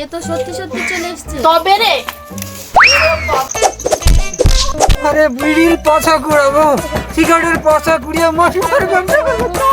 এ তো সত্যি সত্যি চলে এসেছে। তবে রে আরে বিড়ির পাছা কুড়াবো, সিগারেটের পাছা কুড়িয়ে মশলার ব্যবসা করবো।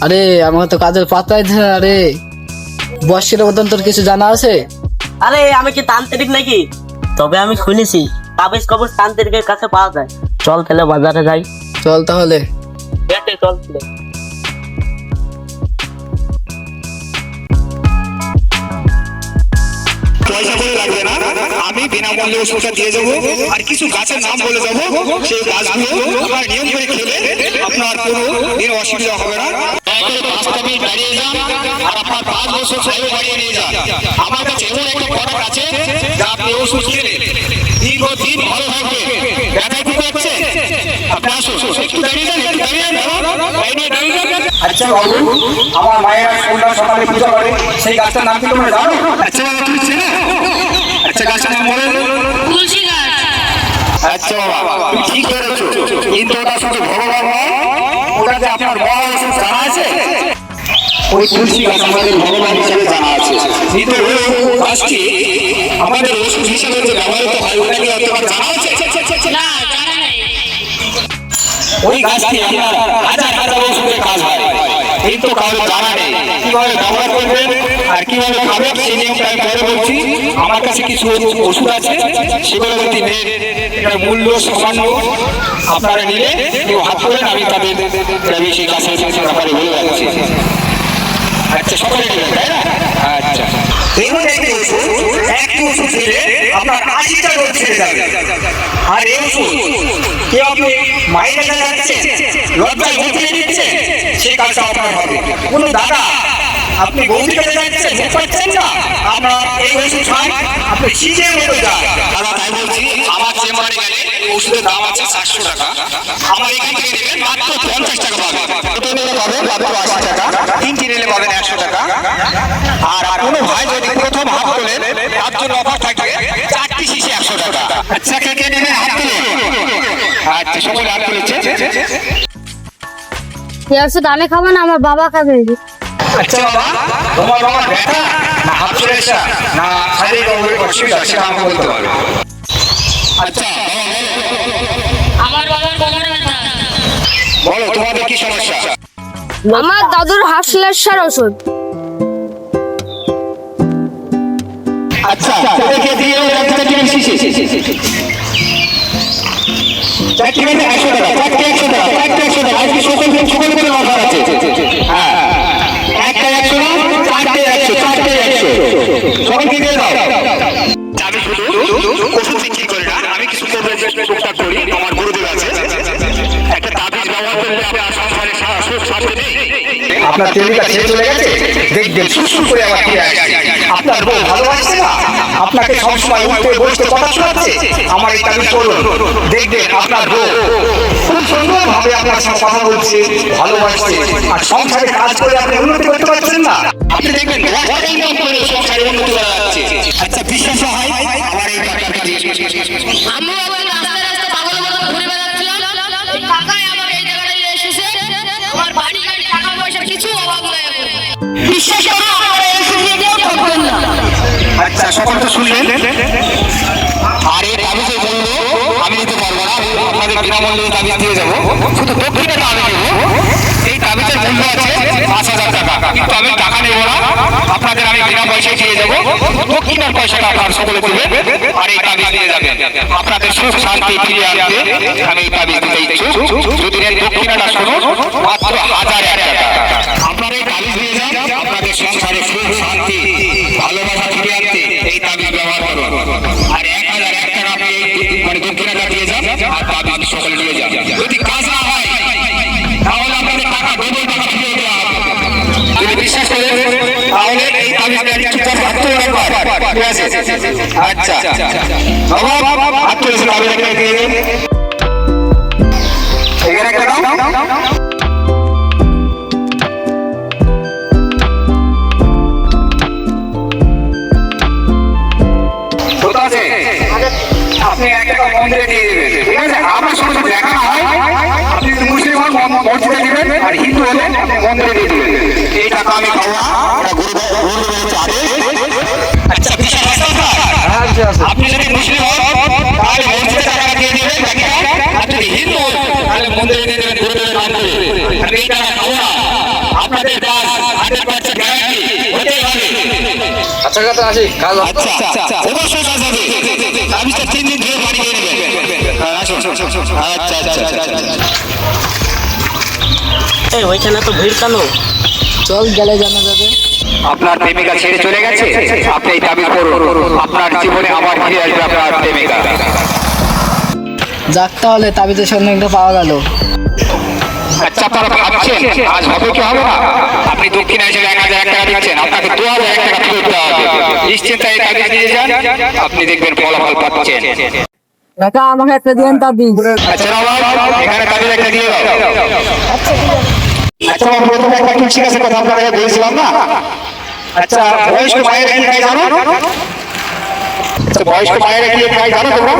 আরে আমার তো কাজের পাত্তাই ধরে না রে। বয়সের মতন তোর কিছু জানা আছে? আরে আমি কি তান্ত্রিক নাকি? তবে আমি শুনেছি তাবিজ কবজ তান্ত্রিকের কাছে পাওয়া যায়। চল তাহলে বাজারে যাই। চল তাহলে। চল তাহলে। পয়সা করে লাগবে না, আমি বিনামূল্যে ওষুধটা দিয়ে যাবো। আর কিছু গাছের নাম বলে যাবো, সেই গাছগুলো আপনার নিয়ম করে খেলে আপনার কোনো দিন অসুবিধা হবে না। দাঁড়িয়ে যান আর আপনার 5 বছর আয়ু বাড়িয়ে নিয়ে যান। আমার কাছে এমন একটা প্রোডাক্ট আছে যা আপনি ওষুধ খেলে দীর্ঘদিন ভালো থাকবে। ব্যথা কি করছে? আপনি আসুন, একটু দাঁড়িয়ে যান, একটু দাঁড়িয়ে যান। আচ্ছা বাবু, আমার মায়েরা সন্ধ্যা সকালে পূজা করে, সেই গাছটার নাম কি তোমরা জানো? আচ্ছা বাবা, তুমি চেনো? আচ্ছা গাছটার নাম বলো। তুলসী গাছ। আচ্ছা বাবা, তুমি ঠিক করেছো, কিন্তু ওটা শুধু ভগবান নয়, ওটা যে আপনার মহা ওষুধ জানা আছে। ওই তুলসী গাছ আমাদের ভগবান হিসেবে জানা আছে, কিন্তু ওই গাছটি আমাদের ওষুধ হিসেবে যে ব্যবহৃত হয় ওটা কি তোমার জানা আছে? না, জানা নেই। ওই গাছটি আপনার হাজার হাজার ওষুধের কাজ হয়, কিন্তু কারো জানা নেই। কিভাবে ব্যবহার করবেন আর কিভাবে খাবেন সেই নিয়মটা আমি পরে বলছি। আমার কাছে কিছু ওষুধ আছে, সেগুলো যদি নেন, এটার মূল্য সামান্য। আপনারা নিলে কেউ হাত করেন, আমি তাদের সেই গাছের ব্যাপারে বলে যাচ্ছি। আচ্ছা, সকলে নেবেন তাই না? আচ্ছা, এমন একটি ওষুধ, একটি ওষুধ খেলে আপনার 80টা রোগ ছেড়ে যাবে। আর এই ওষুধ কেউ আপনি মায়ের কাছে যাচ্ছে, লজ্জায় মুখ ফিরে দিচ্ছে, সেই কাজটা আপনার হবে। কোনো দাদা আপনি বৌদির কাছে যাচ্ছেন, মুখ পাচ্ছেন না, আপনার এই ওষুধ খান, আপনি শিখে মতো যান। দাদা তাই বলছি, আমার চেম্বারে গেলে ওষুধের দাম আছে 700 টাকা। আমার এখান থেকে নেবেন মাত্র 50 টাকা পাবেন। দুটো নিলে পাবেন মাত্র 80 টাকা, তিনটি নিলে পাবেন 100 টাকা। আর কোনো ভাই যদি প্রথম হাত তোলেন, তার জন্য অফার থাকবে 4টি শিশি 100 টাকা। আচ্ছা, কে কে নেবেন হাত তুলে? আচ্ছা, সকলে হাত তুলেছে। পেঁয়াজটা দানে খাবে না, আমার বাবা খাবে। আচ্ছা বাবা, তোমার বাবার ব্যথা না হাত সমস্যা না শারীরিক অসুবিধা সেটা আমাকে বলতে পারো। আচ্ছা আমার বাবার কোমরে ব্যথা। বলো তোমাদের কি সমস্যা? আমার দাদুর হাসলের ওষুধ। আচ্ছা, এটাকে দিয়ে একটা টিম শিশি। চারটি মানে 100 টাকা, চারটি 100 টাকা, চারটি 100 টাকা। আজকে সকল করে অফার আছে। হ্যাঁ, একটা 100 না, চারটে 100, চারটে 100। সকলকে দিয়ে দাও। আমি শুধু ওষুধ বিক্রি করি না, আমি কিছু টুকটাক করি। আমার গুরুদেব আছে, একটা তাবিজ ব্যবহার করলে আপনার সংসারে সুখ শান্তি নেই। আপনার প্রেমিকা ছেড়ে চলে গেছে, দেখবেন সুসু করে আমার ফিরে আসছে। আপনার বউ ভালোবাসছে না, আপনাকে সবসময় উল্টে বসতে কথা শোনাচ্ছে। আমার এই তাবিজ করুন, দেখবেন আপনার বউ খুব সুন্দর ভাবে আপনার সঙ্গে কথা বলছে, ভালোবাসছে। আর সংসারে কাজ করে আপনি উন্নতি করতে পারছেন না, আপনি দেখবেন সংসারে উন্নতি করা যাচ্ছে। আচ্ছা, বিশ্বাস হয় আমার এই টাকাটা দিয়ে। আমি আবার রাস্তায় রাস্তায় পাগলের মতো ঘুরে বেড়াচ্ছিলাম। এই টাকায় আমার এই জায়গাটা নিয়ে এসেছে। আমার বাড়ি গাড়ি টাকা পয়সার কিছু অভাব নাই এখন। বিশ্বাস করো, আমার এই ওষুধ নিয়ে কেউ ঠকবেন না। আচ্ছা, সকল তো শুনলেন। আর এই তাবিজের মূল্য আমি দিতে পারবো না, আপনাদের বিনামূল্যে তাবিজ দিয়ে যাবো। শুধু দক্ষিণাটা আমি নেবো। এই তাবিজের মূল্য আছে 5000 টাকা, কিন্তু আমি টাকা নেবো না, আপনাদের আমি বিনা পয়সায় দিয়ে যাবো। দক্ষিণার পয়সাটা আপনার সকলে দেবেন আর এই তাবিজ দিয়ে যাবেন। আপনাদের সুখ শান্তি ফিরে আনতে আমি এই তাবিজ দিতে ইচ্ছুক। যদি এর দক্ষিণাটা শুনুন, মাত্র 1001 টাকা। আপনারা এই তাবিজ দিয়ে যান, আপনাদের সংসারে সুখ শান্তি ভালোবাসা ফিরে আনতে এই তাবিজ ব্যবহার করুন। আর 1001 টাকা আপনি মানে দক্ষিণাটা দিয়ে যান, আর তাবিজ সকলে নিয়ে যান। যদি কাজ না হয় তাহলে আপনাদের টাকা ডবল টাকা ফিরে দেওয়া হবে। যদি বিশ্বাস করেন তাহলে এই তাবিজটা চুপচাপ হাত তুলে রাখবেন, ঠিক আছে? আচ্ছা বাবা, হাত তুলেছেন, তাবিজ একটা দিয়ে দিন। এখানে একটা দাও। আপনি 1 টাকা মন্দিরে দিয়ে দেবেন, ঠিক আছে? আমার সঙ্গে দেখা হয়, আপনি মুসলিম হন, মসজিদে দিবেন, আর হিন্দু হলে আপনি মন্দিরে দিয়ে দিবেন। এই টাকা আমি খাবো না, এটা গুরুদেবের হচ্ছে আদেশ। আচ্ছা, বিশাল হাসান স্যার, আপনি যদি মুসলিম হন তাহলে মসজিদে টাকা দিয়ে দিবেন বাকিটা, আর যদি হিন্দু হন তাহলে মন্দিরে দিয়ে দেবেন গুরুদেবের নাম করে। আমি এই টাকা খাবো না, আপনাদের কাজ 100% গ্যারান্টি হতেই হবে। আচ্ছা কথা আসি কাজ আচ্ছা অবশ্যই কাজ হবে, আমি তো 3 দিন ধরে বাড়ি গিয়ে নেবেন। হ্যাঁ, আসুন। আচ্ছা। এই ওইখানে তো ভিড় কেন? চল গেলে জানা যাবে। আপনার প্রেমিকা ছেড়ে চলে গেছে, আপনি এই দাবি করুন, আপনার জীবনে আবার ফিরে আসবে আপনার প্রেমিকা। যাক তাহলে তাবিজের সঙ্গে একটা পাওয়া গেল। আচ্ছা, আপনারা ভাবছেন আজ হবে কি হবে না? আপনি দক্ষিণা হিসেবে 1000 টাকা দিচ্ছেন, আপনাকে 2000 টাকা ফেরত দিতে হবে। নিশ্চিন্তায় এই তাবিজ নিয়ে যান, আপনি দেখবেন ফলাফল পাচ্ছেন। কাকা আমাকে একটা দিন তাবিজ। আচ্ছা বাবা, এখানে তাবিজ একটা দিয়ে দাও। আচ্ছা বাবা, প্রথমে একটা তুলসী গাছের কথা আপনাকে বলেছিলাম না? আচ্ছা, বয়স্ক মায়েরা কি খায় জানো? আচ্ছা, বয়স্ক মায়েরা কি খায় জানো তোমরা?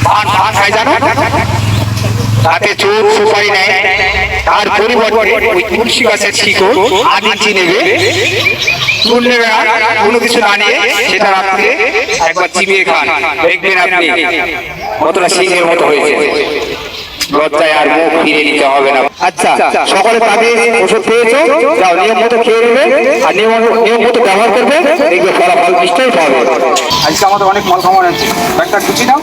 পান খায় জানো? তাতে চোর সুপারি নেয়, তার পরিবর্তে ওই তুলসী গাছের শিকড় 1 ইঞ্চি নেবে, চুল নেবে না, কোনো কিছু না নিয়ে সেটা রাত্রে একবার চিবিয়ে খান, দেখবেন আপনি কতটা সিংহের মতো হয়েছে। লজ্জায় আর মুখ ফিরে নিতে হবে না। আচ্ছা, সকলে তাদের ওষুধ পেয়েছো, যাও নিয়ম মতো খেয়ে নেবে, আর নিয়ম মতো ব্যবহার করবে, দেখবে ফলাফল নিশ্চয়ই পাবে। আজকে আমাদের অনেক মাল খাওয়ানো আছে, একটা খুশি নাও।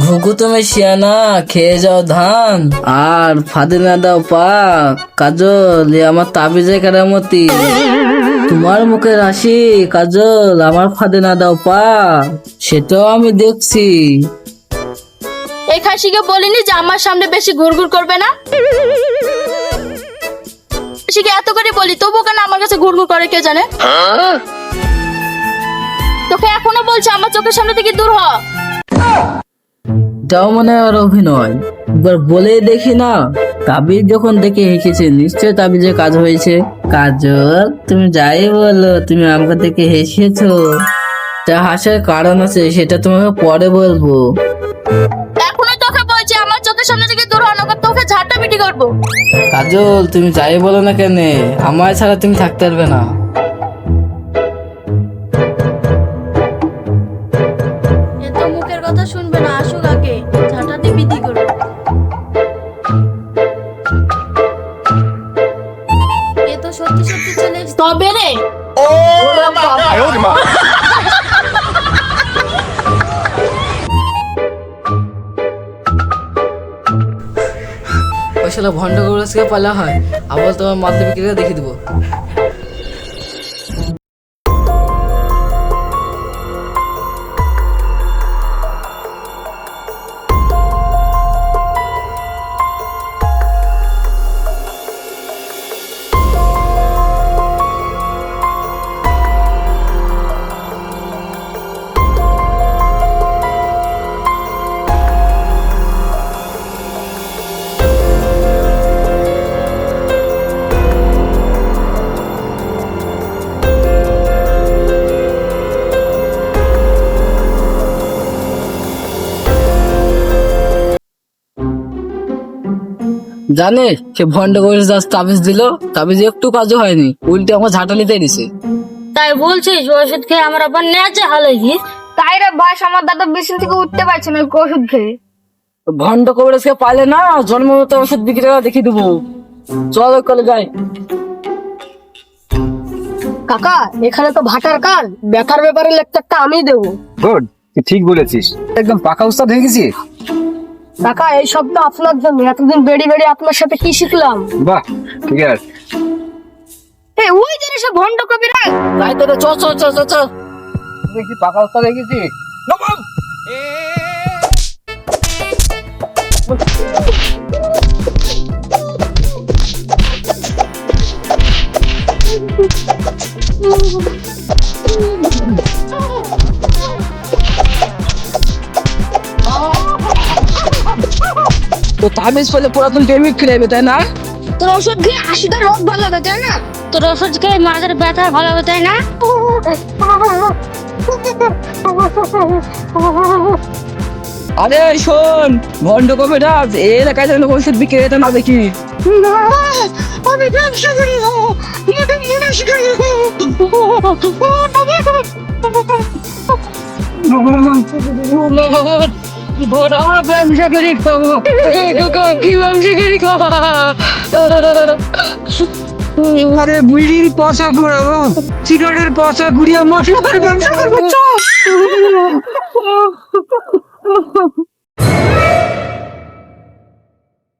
ঘুঘু তুমি শিয়ানা খেয়ে যাও ধান, আর ফাঁদে না দাও পা কাজল, এ আমার তাবিজে কেরামতি। তোমার মুখের হাসি কাজল, আমার ফাঁদে না দাও পা, সেটাও আমি দেখছি। এই খাসিকে বলিনি যে আমার সামনে বেশি ঘুরঘুর করবে না? খাসিকে এত করে বলি, তবু কেন আমার কাছে ঘুরঘুর করে কে জানে? তোকে এখনো বলছে আমার চোখের সামনে থেকে দূর হ। এটাও মনে হয় আর অভিনয়, একবার বলে দেখি না। তাবিজ যখন দেখে হেসেছে, নিশ্চয় তাবিজে কাজ হয়েছে। কাজল তুমি যাই বলো, তুমি আমাকে দেখে হেসেছো, তা হাসার কারণ আছে, সেটা তোমাকে পরে বলবো। এখনো তোকে বলছে আমার চোখের সামনে থেকে দূর হ, নয়তো তোকে ঝাড়টা পিটি করবো। কাজল তুমি যাই বলো না কেন, আমার ছাড়া তুমি থাকতে পারবে না। এ তো মুখের কথা শুনবে না, আসুক আগে, ঝাঁটাতে বিধি করবো। এ তো সত্যি সত্যি চলে এসেছে। তবে রে ওই শালা ভণ্ড গৌরসকে পালা হয়, আবার তোমার মাধ্যমিক বিক্রিটা দেখিয়ে দেবো। জানে সে ভণ্ড গৌরস দাস তাবিজ দিল, তাবিজ একটু কাজও হয়নি, উল্টে আমার ঝাঁটালিতে দিছে। তাই বলছিস ওষুধ খেয়ে আমার আবার নেচে হালেছি? তাই রে বাস, আমার দাদা বিছান থেকে উঠতে পারছে না ওষুধ খেয়ে। ভণ্ড গৌরসকে পালে না, জন্মগত ওষুধ বিক্রিটা দেখিয়ে দেবো। চল কলে যাই। কাকা এখানে তো ভাটার কাল, বেকার ব্যাপারে লেকচারটা আমি দেবো। গুড, তুই ঠিক বলেছিস, একদম পাকা উস্তাদ হয়ে গেছিস। কাকা এই শব্দ আপনার জন্য, এতদিন বেড়ি বেড়ি আপনার সাথে কি শিখলাম। বাহ, ঠিক আছে। এই ওই যে সে ভণ্ড কবিরা, তাই তো চ চ চ চ চ। তুই কি পাকা উস্তাদ হয়ে গেছিস? তো তাবিজ পেলে পুরাতন প্রেমিক ফিরে তাই না? তোর ওষুধ খেয়ে 80টা রোগ ভালো হবে তাই না? তোর ওষুধ খেয়ে মাথার ব্যথা ভালো হবে তাই না? আরে শোন, ভন্ড কবে রাত এই এলাকায় যেন ওষুধ বিক্রি হতে না দেখি। আমি ব্যবসা করি ব্যবসা করি খাবো, কি ব্যবসা করি খাবো? আরে বিড়ির পয়সা ঘুরাবো, সিগারেটের পয়সা ঘুরিয়ে মশলার ব্যবসা করবো।